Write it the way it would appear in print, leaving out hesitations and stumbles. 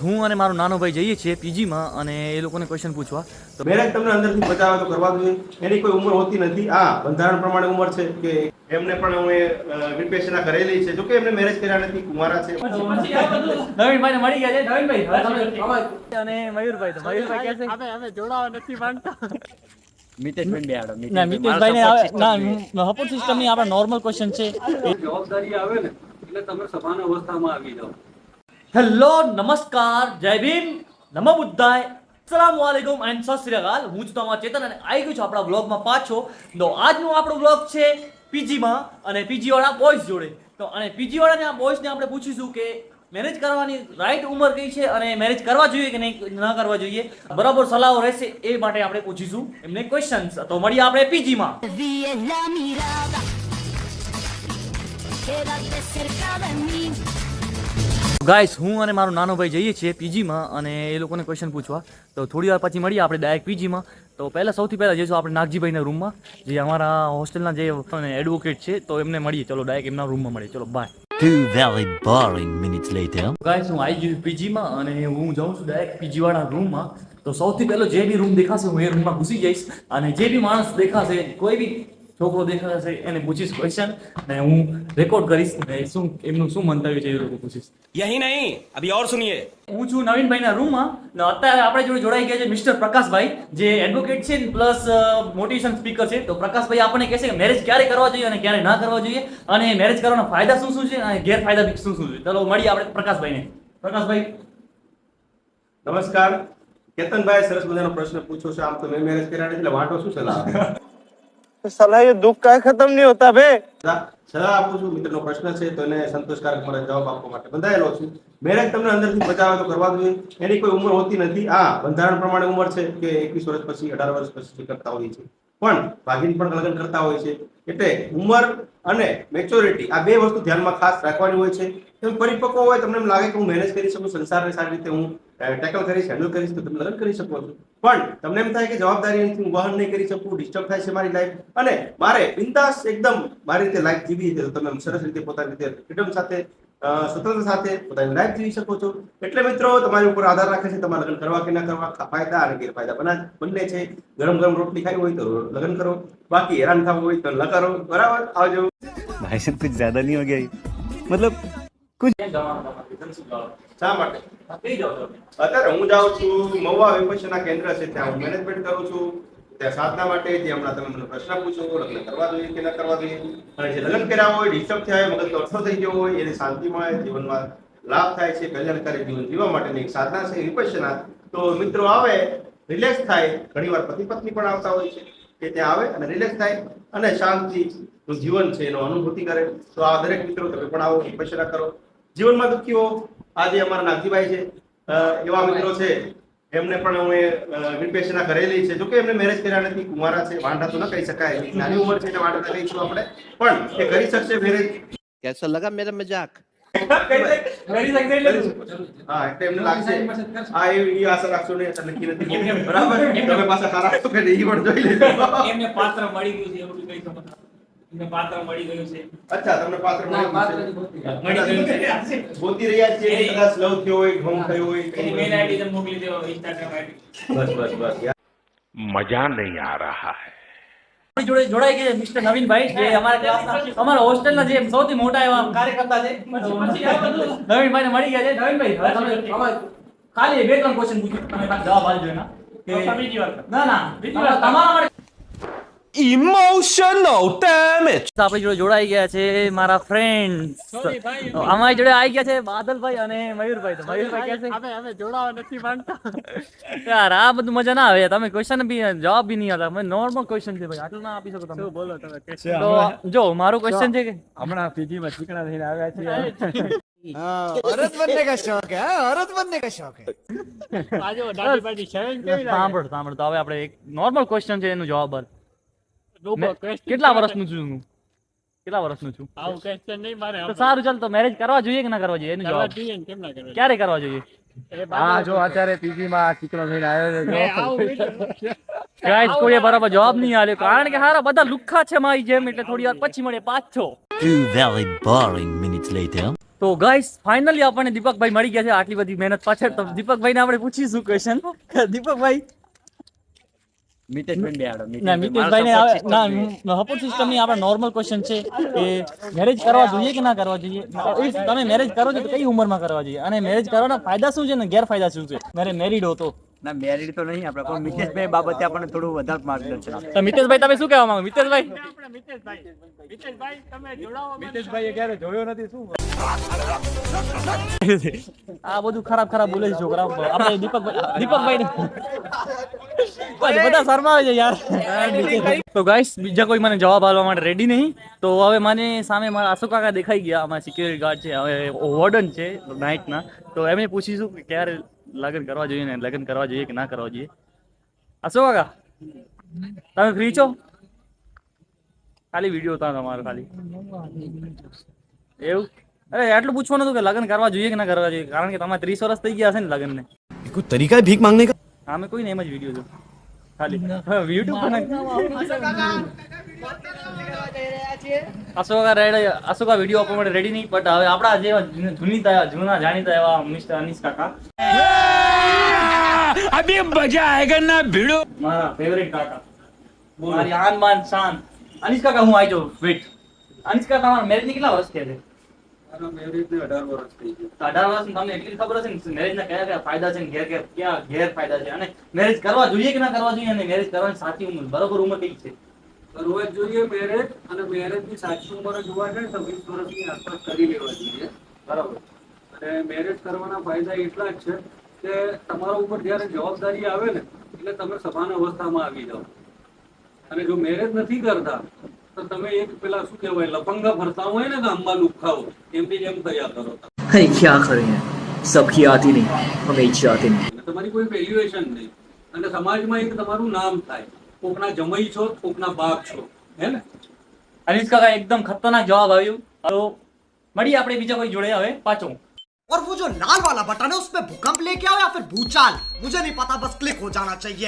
હું અને મારો નાનો ભાઈ જઈએ છીએ પીજીમાં અને એ લોકોને ક્વેશ્ચન પૂછવા. તો મેરેજ તમને અંદરથી મજા આવે તો કરવા જોઈએ. એની કોઈ ઉંમર હોતી નથી. બંધારણ પ્રમાણે ઉંમર છે કે એમને પણ અમે વિપેશના કરેલી છે. જો કે એમને મેરેજ કર્યા નથી, કુંવારા છે. નવીનભાઈને મળી ગયા છે. નવીનભાઈ અને મયુરભાઈ તો મયુરભાઈ કહે છે અમે જોડાવા નથી માંગતા. મિતેશભાઈ બે આડો. ના મિતેશભાઈને આવે ના સપોર્ટ સિસ્ટમ ની આપણા નોર્મલ ક્વેશ્ચન છે. જવાબદારી આવે ને એટલે તમે સભાન અવસ્થામાં આવી જાઓ. હેલો, નમસ્કાર, જય ભીમ, નમો બુદ્ધાય, અસલામુ અલૈકુમ એન્ડ સત શ્રી અકાલ. હું છું તમારો ચેતન અને આવી ગયું છું આપણા વ્લોગમાં પાછો. તો આજનો આપણો વ્લોગ છે પીજીમાં અને પીજી વાળા બોયઝ જોડે. તો અને પીજી વાળાને આ બોયઝને આપણે પૂછીશું કે મેરેજ કરવાની રાઈટ ઉંમર કઈ છે અને મેરેજ કરવા જોઈએ કે નહીં ન કરવા જોઈએ, બરાબર સલાહો રહેશે એ માટે આપણે પૂછીશું એમને ક્વેશ્ચન્સ. તો મળીએ આપણે પીજીમાં. ગાઈસ, હું અને મારો નાનો ભાઈ જઈએ છીએ પીજીમાં અને એ લોકોને ક્વેશ્ચન પૂછવા. તો થોડી વાર પછી મળીએ આપણે ડાયરેક્ટ પીજીમાં. તો સૌથી પહેલાં જઈશું આપણે નાગજીભાઈના રૂમમાં, જે અમારા હોસ્ટેલના જે એડવોકેટ છે. તો એમને મળીએ. ચલો ડાયરેક્ટ એમના રૂમમાં મળીએ. ચલો bye. 2 very boring minutes later. Guys, હું આવી ગયો પીજીમાં અને હું જાઉં છું ડાયરેક્ટ પીજી વાળા રૂમમાં. તો સૌથી પહેલો જે બી રૂમ દેખાશે હું એ રૂમમાં ઘૂસી જઈશ અને જે બી માણસ દેખાશે, કોઈ બી છોકરો દેખાશે એને પૂછીશ ક્વેશ્ચન ને હું રેકોર્ડ કરીશ ને એમનું શું મંતવ્ય છે એ લોકો પૂછીશ. यही नहीं, अभी और सुनिए. હું છું નવીનભાઈના રૂમમાં ને અત્યારે આપણે જોડે જોડાઈ ગયા છે મિસ્ટર પ્રકાશભાઈ, જે એડવોકેટ છે પ્લસ મોટિવેશન સ્પીકર છે. તો પ્રકાશભાઈ આપણને કહેશે કે મેરેજ ક્યારે કરવા જોઈએ અને ક્યારે ના કરવા જોઈએ અને મેરેજ કરવાના ફાયદા શું શું છે અને ગેરફાયદા શું શું છે. ચલો મળીએ આપણે પ્રકાશભાઈને. પ્રકાશભાઈ નમસ્કાર. કેતનભાઈ સરસ મજાનો પ્રશ્ન પૂછ્યો છે. આમ તો મેં મેરેજ કર્યા નથી એટલે વાંટો શું સલાહ? साला ये दुख का खत्म नहीं होता बे. સલાહ આપું છું. મિત્રનો પ્રશ્ન છે તો એને સંતોષકારક મને જવાબ આપવા માટે બંધાયેલો છું. મેરેજ તમને અંદરથી મજા આવે તો કરવા જોઈએ. એની કોઈ ઉંમર હોતી નથી. બંધારણ પ્રમાણે ઉંમર છે કે 21 વર્ષ પછી 18 વર્ષ પછી કરતા હોય છે, પણ ભાગીન પણ લગ્ન કરતા હોય છે. એટલે ઉંમર અને મેચ્યોરિટી આ બે વસ્તુ ધ્યાનમાં ખાસ રાખવાની હોય છે. તમે પરિપક્વ હોય, તમને એમ લાગે કે હું મેનેજ કરી શકું, સંસારને સારી રીતે હું ટેકલ કરીશ, હેન્ડલ કરીશ, તો તમે લગ્ન કરી શકો છો. પણ તમને એમ થાય કે જવાબદારીથી હું વહન નહીં કરી શકું, ડિસ્ટર્બ થાય છે મારી લાઈફ અને મારે બિંદાસ એકદમ મારી રીતે લાઈફ જીવી છે, તો તમે સરસ રીતે પોતાની રીતે ફ્રીડમ સાથે સ્વતંત્ર સાથે પોતાની લાઈફ જીવી શકો છો. એટલે મિત્રો, તમારી ઉપર આધાર રાખે છે તમારે લગ્ન કરવા કે ના કરવા, ફાયદા અને ગેરફાયદા બંને છે. ગરમ ગરમ રોટલી ખાવી હોય તો લગ્ન કરો, બાકી હેરાન થવું હોય તો ન કરો. બરાબર? આવજો. भाई साहब कुछ ज्यादा नहीं हो गया ये? मतलब શા માટે? અત્યારે હું જાઉં છું મહુવા વિપશ્યના કેન્દ્ર છે, ત્યાં હું મેનેજમેન્ટ કરું છું. ત્યાં સાધના માટે જે હમણાં તમે મને પ્રશ્ન પૂછો, લગ્ન કરવા જોઈએ કે ન કરવા જોઈએ, અને જે લગ્ન કર્યા હોય, ડિસ્ટર્બ થયા હોય, મગજનો અર્થો થઈ ગયો હોય, એને શાંતિ મળે, જીવનમાં લાભ થાય છે, કલ્યાણકારી જીવન જીવવા માટેની એક સાધના છે વિપશ્યના. તો મિત્રો આવે, રિલેક્સ થાય. ઘણીવાર પતિ પત્ની પણ આવતા હોય છે કે ત્યાં આવે અને રિલેક્સ થાય અને શાંતિનું જીવન છે એનો અનુભૂતિ કરે. તો આ દરેક મિત્રો તમે પણ આવો, વિપશ્યના કરો. જીવનમાં દુઃખીઓ, આજે અમારા નાગજીભાઈ છે, એવા મિત્રો છે, એમને પણ અમે વિપશ્યના કરેલી છે. જોકે એમને મેરેજ કર્યા નથી, કુંવારા છે, વાંઢા તો ન કહી શકાય, નાની ઉંમર છે એટલે વાંઢા કહીશું આપણે, પણ એ કરી શકશે મેરેજ. कैसा लगा मेरा मजाक? એટલે એમને લાગશે. એ આશા રાખશો નહીં, એટલે નક્કી નથી. બરાબર? તમે પાછા સારા રાખશો કે નહીં, પણ જોઈ લેજો. એમને પાત્ર મળી ગયું છે એવું કહી શકો. એમને પાત્ર મળી ગયું છે. અચ્છા, તમને પાત્ર મળી ગયું છે. ગોતી રહ્યા છે, કદાચ લવ થયો હોય, ઘઉં થયો હોય, એની મેલ આઈડી તમને મોકલી દેવા, ઇન્સ્ટાગ્રામ આઈડી. બસ. मजा नहीं आ रहा है. આપણી જોડે જોડાઈ ગયા મિસ્ટર નવીનભાઈ, જે અમારા ક્લાસના અમારા હોસ્ટેલના જે સૌથી મોટા એવા કાર્યકર્તા છે. નવીનભાઈને મળી ગયા છે. નવીનભાઈ ખાલી 2-3 ક્વેશ્ચન પૂછું, તમે જવાબ આપજો એના. બીજી વાર ના તમારા માટે Emotional damage. આપણી જોડે જોડાઈ ગયા છે મારા ફ્રેન્ડ્સ. અમારી જોડે આવી ગયા છે બાદલભાઈ અને મયુરભાઈ. તો મયુરભાઈ કહે છે અમે જોડાવા નથી માંગતા. યાર, આ બધું મજા ના આવે. તમે ક્વેશ્ચન બી જવાબ બી નહીં આપતા. નોર્મલ ક્વેશ્ચન છે ભાઈ, આટલું ના આપી શકો તમે. શું બોલો તમે? તો જો મારું ક્વેશ્ચન છે કે હમણાં પીજીમાં ચીકણા થઈને આવ્યા છે. औरत बनने का शौक है, औरत बनने का शौक है. સાંભળ તો હવે આપણે એક નોર્મલ ક્વેશ્ચન છે, એનો જવાબ આપ. કેટલા વર્ષનું છું હું? કેટલા વર્ષનું છું? આવું ક્વેશ્ચન નહીં મારે. તો સારું, ચાલ, તો મેરેજ કરવા જોઈએ કે ના કરવા જોઈએ એનો જવાબ. ક્યારે કરવા જોઈએ? जो અત્યારે પીજી માં ચીકણો થઈને આવ્યો છે. ગાઈસ, કોઈએ બરાબર જવાબ નહીં આલ્યો, કારણ કે હારા બધા લુખ્ખા છે મારી જેમ. એટલે થોડી વાર પછી મળે પાછો. 2 very boring minutes later. તો ગાઈસ ફાઇનલી આપણને દીપકભાઈ મળી ગયા છે આટલી બધી મહેનત પાછળ. તો દીપકભાઈને આપણે પૂછીશું ક્વેશ્ચન. દીપકભાઈ ના મિતેશભાઈને સપોર્ટ સિસ્ટમની આપણે નોર્મલ ક્વેશ્ચન છે કે મેરેજ કરવા જોઈએ કે ના કરવા જોઈએ? If તમે મેરેજ કરો છો તો કઈ ઉંમરમાં કરવા જોઈએ અને મેરેજ કરવાના ફાયદા શું છે ને ગેરફાયદા શું છે મેરિડ હો તો? ના મેરિડ તો નહીં આપણે પણ મિતેશભાઈ બાબતે આપણને થોડું વધારે માર્ગદર્શન આપો. તો મિતેશભાઈ તમે શું કહેવા માંગો? મિતેશભાઈ મિતેશભાઈએ ક્યારે જોયો નથી શું આ બધું ખરાબ બોલે છે છોકરા. આપણે દીપકભાઈ બધા શરમાવે છે યાર. તો ગાઈસ બીજા કોઈ મને જવાબ આપવા માટે રેડી નહીં. તો હવે મને સામે મારા અશોક કાકા દેખાઈ ગયા. અમારા સિક્યોરિટી ગાર્ડ છે, હવે વોર્ડન છે નાઇટના. તો એમને પૂછીશું કે ક્યારે લગ્ન કરવા જોઈએ ને લગ્ન કરવા જોઈએ કે ના કરવા જોઈએ. અશોક કાકા તમે ફ્રી છો? ખાલી વિડીયો હતા તમારો ખાલી એવું. અરે એટલું પૂછવાનું હતું કે લગ્ન કરવા જોઈએ કે ના કરવા જોઈએ, કારણ કે તમારે 30 વર્ષ થઈ ગયા હશે ને લગ્ન ને. कोई तरीका है भीख मांगने का? હા મેં કોઈ ને એમ જ વિડીયો જો ખાલી યુટ્યુબ પર અશોકા વિડીયો આપવા માટે રેડી નહીં. બટ હવે આપણા જેવા જૂના જાણીતા એવા મિસ્ટર અનીશ કાકા अभी मजा आएगा ना भिड़ो. મારા ફેવરેટ કાકા, મારી આન બાન શાન. અનીશ કાકા હું આવી જાઉં. વેટ અનીશ કાકા તમારા મેરેજ કેટલા વર્ષ થયા છે? મારા મેરેજને 18 વર્ષ થઈ ગયા. 18 વર્ષ તમને એટલી ખબર હશે ને મેરેજ ના કયા કયા ફાયદા છે ને કયા ગેરફાયદા છે, અને મેરેજ કરવા જોઈએ કે ના કરવા જોઈએ, અને મેરેજ કરવાની સાચી ઉંમર બરોબર ઉંમર કઈ છે? કરવા જ જોઈએ મેરેજ, અને મેરેજની સાચી ઉંમર જોવા જાય તો 20 વર્ષની આસપાસ કરી લેવા જોઈએ. બરોબર. અને મેરેજ કરવાના ફાયદા એટલા જ છે કે તમારા ઉપર જ્યારે જવાબદારી આવે ને એટલે તમે સમાન અવસ્થામાં આવી જાઓ. અને જો મેરેજ નથી કરતા તો તમે એક પેલા શું કહેવાય લફંગા ફરતા હોય ને ગામમાં લુખાઓ એમની જેમ થયા કરો. अरे क्या करें यार, सबकी आती नहीं, हमें इच्छा आती नहीं. અને તમારી કોઈ વેલ્યુએશન નહીં, અને સમાજમાં એક તમારું નામ થાય. કોકના જમાઈ છો, કોકના બાપ છો, હે ને? અનીશ કાકા એકદમ ખતરનાક જવાબ આવ્યું. તો મળીએ આપણે બીજા કોઈ જોડે હવે પાછો. और वो जो लाल वाला बटन है उसपे भूकंप लेके आओ या फिर भूचाल, मुझे नहीं पता, बस क्लिक हो जाना चाहिए.